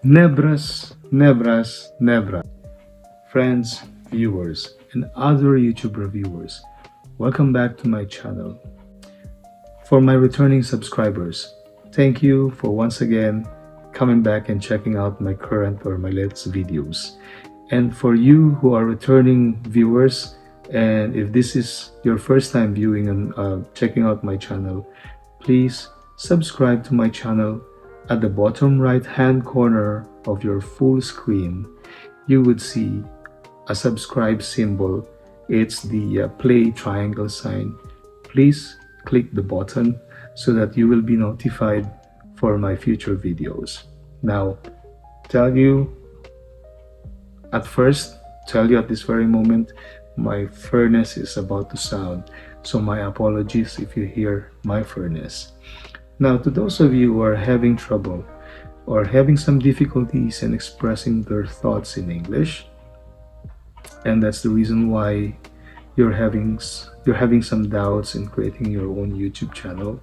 NEBRAS, NEBRAS, NEBRAS. Friends, viewers, and other YouTube reviewers, welcome back to my channel. For my returning subscribers, thank you for once again coming back and checking out my current or my latest videos. And for you who are returning viewers, and if this is your first time viewing and checking out my channel, please subscribe to my channel. At the bottom right hand corner of your full screen, you would see a subscribe symbol. It's the play triangle sign. Please click the button so that you will be notified for my future videos. Now, tell you at this very moment, my furnace is about to sound, so my apologies if you hear my furnace. Now, to those of you who are having trouble or having some difficulties in expressing their thoughts in English, and that's the reason why you're having some doubts in creating your own YouTube channel,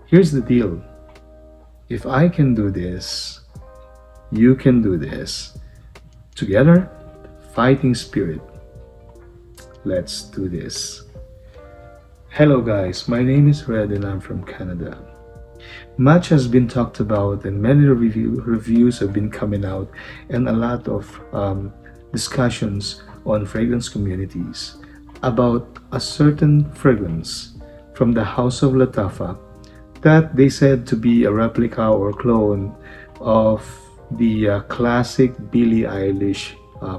here's the deal. If I can do this, you can do this. Together, fighting spirit. Let's do this. Hello guys, my name is Red and I'm from Canada. Much has been talked about and many reviews have been coming out, and a lot of discussions on fragrance communities about a certain fragrance from the house of Lattafa that they said to be a replica or clone of the classic Billie Eilish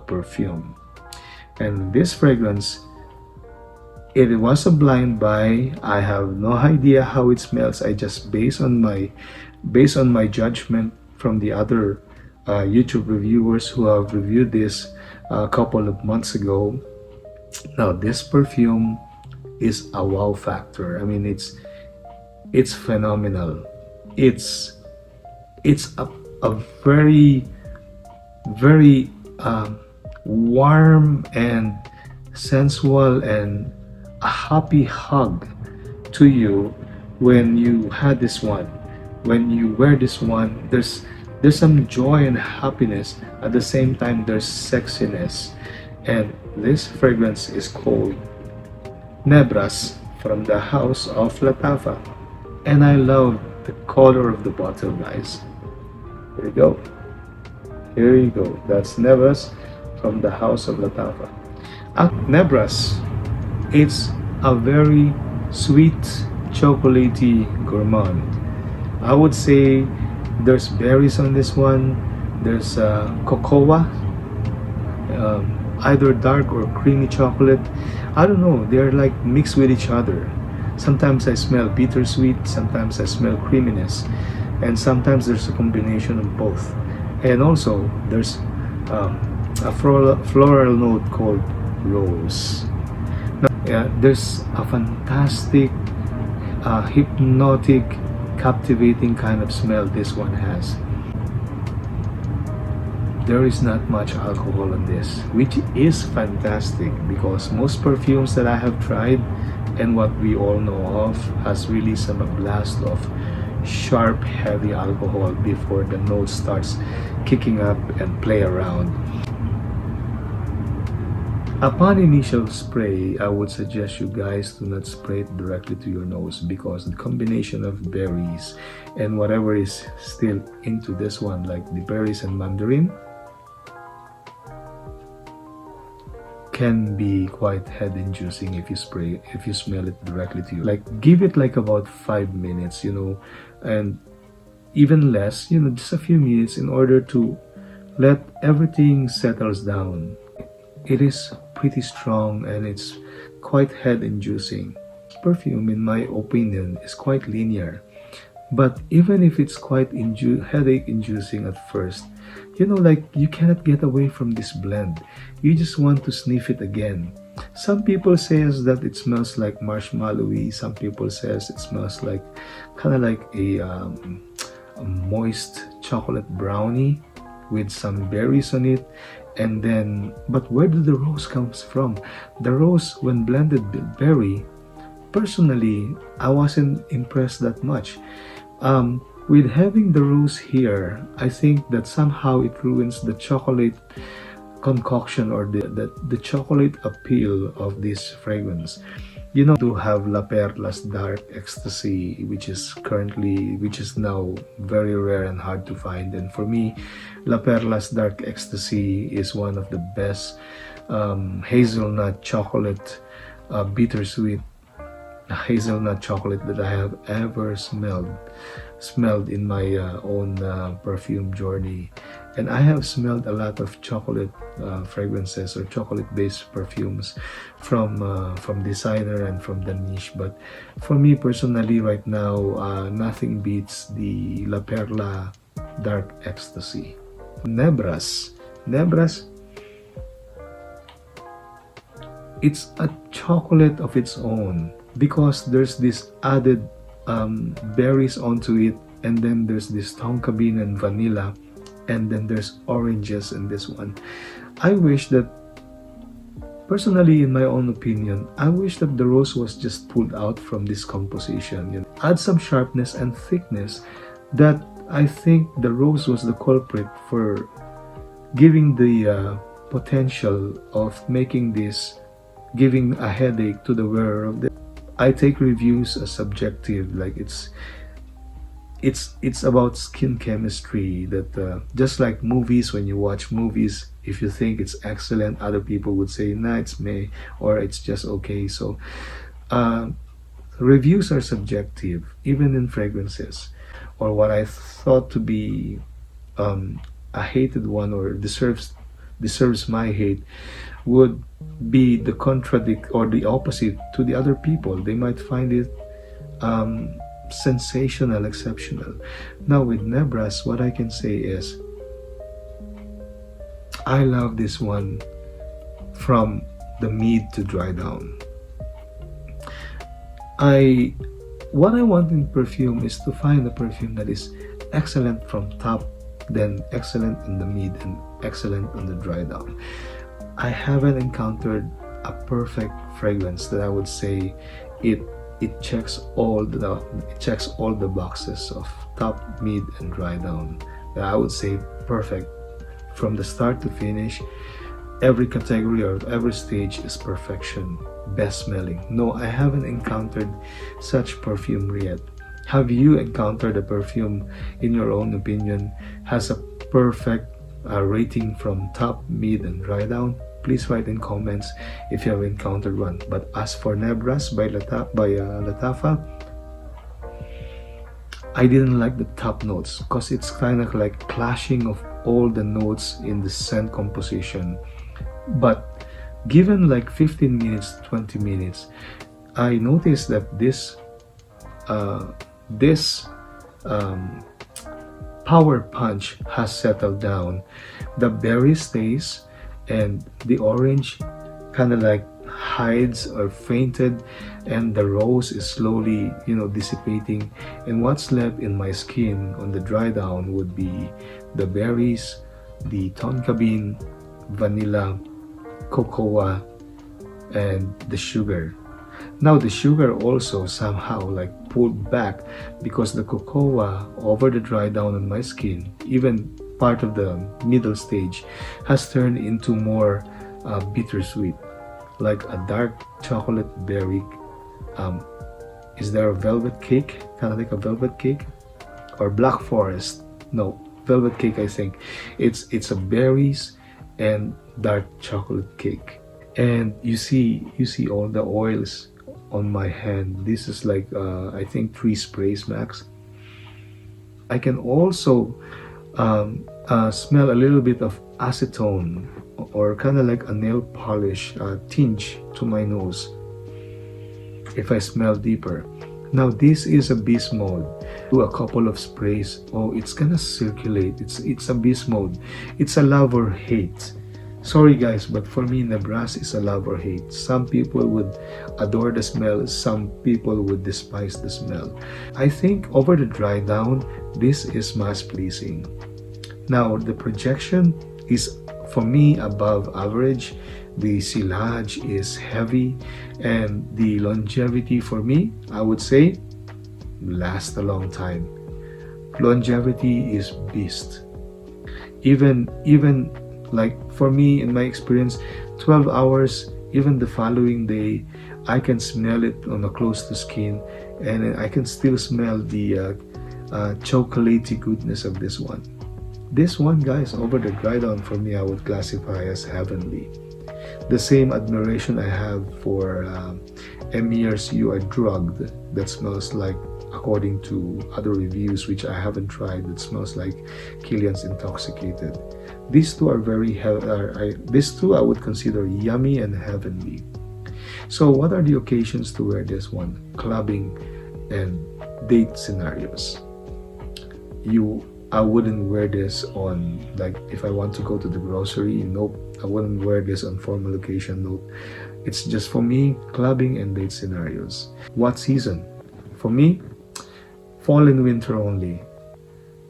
perfume. And this fragrance, it was a blind buy. I have no idea how it smells. I just based on my judgment from the other YouTube reviewers who have reviewed this a couple of months ago. Now this perfume is a wow factor. I mean, it's phenomenal. It's a very warm and sensual and a happy hug to you when you had this one. When you wear this one, there's some joy and happiness. At the same time, there's sexiness. And this fragrance is called NEBRAS from the house of Lattafa. And I love the color of the bottle, guys. Here you go. Here you go. That's NEBRAS from the house of Lattafa. NEBRAS, it's a very sweet, chocolatey gourmand. I would say there's berries on this one. There's cocoa, either dark or creamy chocolate. I don't know, they're like mixed with each other. Sometimes I smell bittersweet, sometimes I smell creaminess, and sometimes there's a combination of both. And also there's a floral note called rose. Now, there's a fantastic, hypnotic, captivating kind of smell this one has. There is not much alcohol in this, which is fantastic because most perfumes that I have tried and what we all know of has really some blast of sharp, heavy alcohol before the note starts kicking up and play around. Upon initial spray, I would suggest you guys do not spray it directly to your nose because the combination of berries and whatever is still into this one, like the berries and mandarin, can be quite head-inducing if you smell it directly to you. Like, give it like about 5 minutes, and even less, just a few minutes in order to let everything settles down. It is pretty strong and it's quite head-inducing. Perfume, in my opinion, is quite linear. But even if it's quite headache-inducing at first, like you cannot get away from this blend. You just want to sniff it again. Some people says that it smells like marshmallowy. Some people says it smells like kind of like a moist chocolate brownie with some berries on it. And then, but where did the rose comes from? The rose, when blended with berry, personally, I wasn't impressed that much. With having the rose here, I think that somehow it ruins the chocolate concoction or the chocolate appeal of this fragrance. You know, to have La Perla's Dark Ecstasy, which is now very rare and hard to find. And for me, La Perla's Dark Ecstasy is one of the best hazelnut chocolate, bittersweet hazelnut chocolate that I have ever smelled in my own perfume journey. And I have smelled a lot of chocolate fragrances or chocolate-based perfumes from designer and from the niche. But for me personally, right now, nothing beats the La Perla Dark Ecstasy. NEBRAS, it's a chocolate of its own because there's this added berries onto it, and then there's this tonka bean and vanilla, and then there's oranges in this one. I wish that, personally, in my own opinion, I wish that the rose was just pulled out from this composition. You know, add some sharpness and thickness that I think the rose was the culprit for giving the potential of making this, giving a headache to the wearer of this. I take reviews as subjective, like it's about skin chemistry, that just like movies, when you watch movies, if you think it's excellent, other people would say, nah, it's meh, or it's just okay. So reviews are subjective, even in fragrances. Or what I thought to be a hated one, or deserves my hate, would be the contradict or the opposite to the other people. They might find it sensational, exceptional. Now with NEBRAS, what I can say is I love this one from the mid to dry down. What I want in perfume is to find a perfume that is excellent from top, then excellent in the mid, and excellent on the dry down. I haven't encountered a perfect fragrance that I would say it checks all the boxes of top, mid, and dry down. That I would say perfect from the start to finish. Every category or every stage is perfection. Best smelling. No, I haven't encountered such perfume yet. Have you encountered a perfume, in your own opinion, has a perfect rating from top, mid, and dry down? Please write in comments if you have encountered one. But as for NEBRAS by Lattafa, I didn't like the top notes because it's kind of like clashing of all the notes in the scent composition. But given like 15 minutes, 20 minutes, I noticed that this power punch has settled down. The berry stays, and the orange kind of like hides or fainted, and the rose is slowly, dissipating, and what's left in my skin on the dry down would be the berries, the tonka bean, vanilla, cocoa, and the sugar. Now the sugar also somehow like pulled back because the cocoa over the dry down on my skin, even part of the middle stage, has turned into more bittersweet, like a dark chocolate berry. Is there a velvet cake? Kind of like a velvet cake, or black forest? No, velvet cake. I think it's a berries and dark chocolate cake. And you see all the oils on my hand. This is like I think 3 sprays max. I can also smell a little bit of acetone, or kind of like a nail polish tinge to my nose if I smell deeper. Now this is a beast mode. Do a couple of sprays. Oh, it's gonna circulate. It's a beast mode. It's a love or hate. Sorry guys, but for me, NEBRAS is a love or hate. Some people would adore the smell, some people would despise the smell. I think over the dry down, this is mass pleasing. Now the projection is, for me, above average. The silage is heavy, and the longevity, for me, I would say, lasts a long time. longevity is beast. Even like for me, in my experience, 12 hours, even the following day, I can smell it on the close to skin, and I can still smell the chocolatey goodness of this one. This one, guys, over the dry down, for me, I would classify as heavenly. The same admiration I have for Emir's You Are Drugged, that smells like, according to other reviews which I haven't tried, it smells like Killian's Intoxicated. These two are these two I would consider yummy and heavenly. So what are the occasions to wear this one? Clubbing and date scenarios. I wouldn't wear this on, like, if I want to go to the grocery. Nope. I wouldn't wear this on formal occasion. Nope. It's just for me, clubbing and date scenarios. What season? For me, fall and winter only.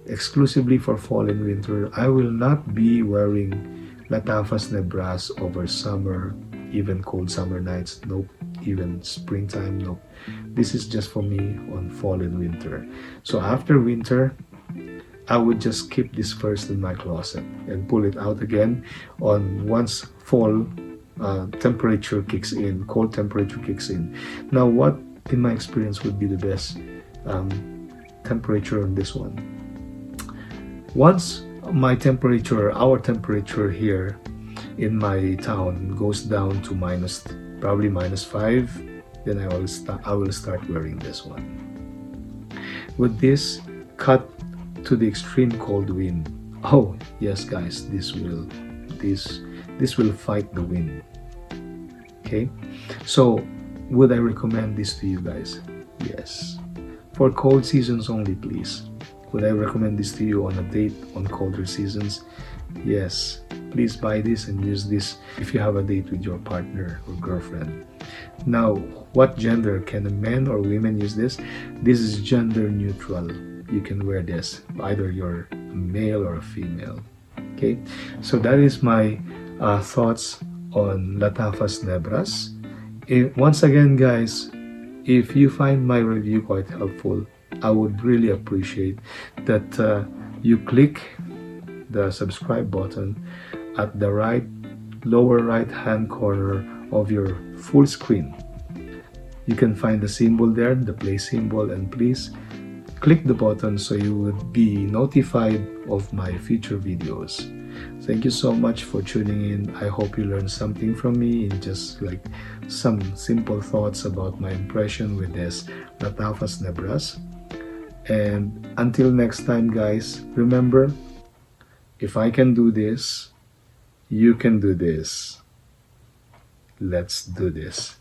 Exclusively for fall and winter. I will not be wearing Lattafa's NEBRAS over summer, even cold summer nights. Nope. Even springtime. Nope. This is just for me on fall and winter. So after winter, I would just keep this first in my closet and pull it out again on once fall temperature kicks in, cold temperature kicks in. Now, what in my experience would be the best temperature on this one? Once my temperature, our temperature here in my town goes down to probably -5, then I will start wearing this one. With this, cut to the extreme cold wind. Oh yes, guys, this will fight the wind. Okay, so would I recommend this to you guys? Yes. For cold seasons only, please. Would I recommend this to you on a date on colder seasons? Yes. Please buy this and use this if you have a date with your partner or girlfriend. Now, what gender can a man or women use this? This is gender neutral. You can wear this, either you're a male or a female. Okay, so that is my thoughts on Lattafa's NEBRAS. Once again, guys, if you find my review quite helpful, I would really appreciate that you click the subscribe button at the lower right hand corner of your full screen. You can find the symbol there, the play symbol, and please click the button so you would be notified of my future videos. Thank you so much for tuning in. I hope you learned something from me in just like some simple thoughts about my impression with this Lattafa's NEBRAS. And until next time, guys, remember, if I can do this, you can do this. Let's do this.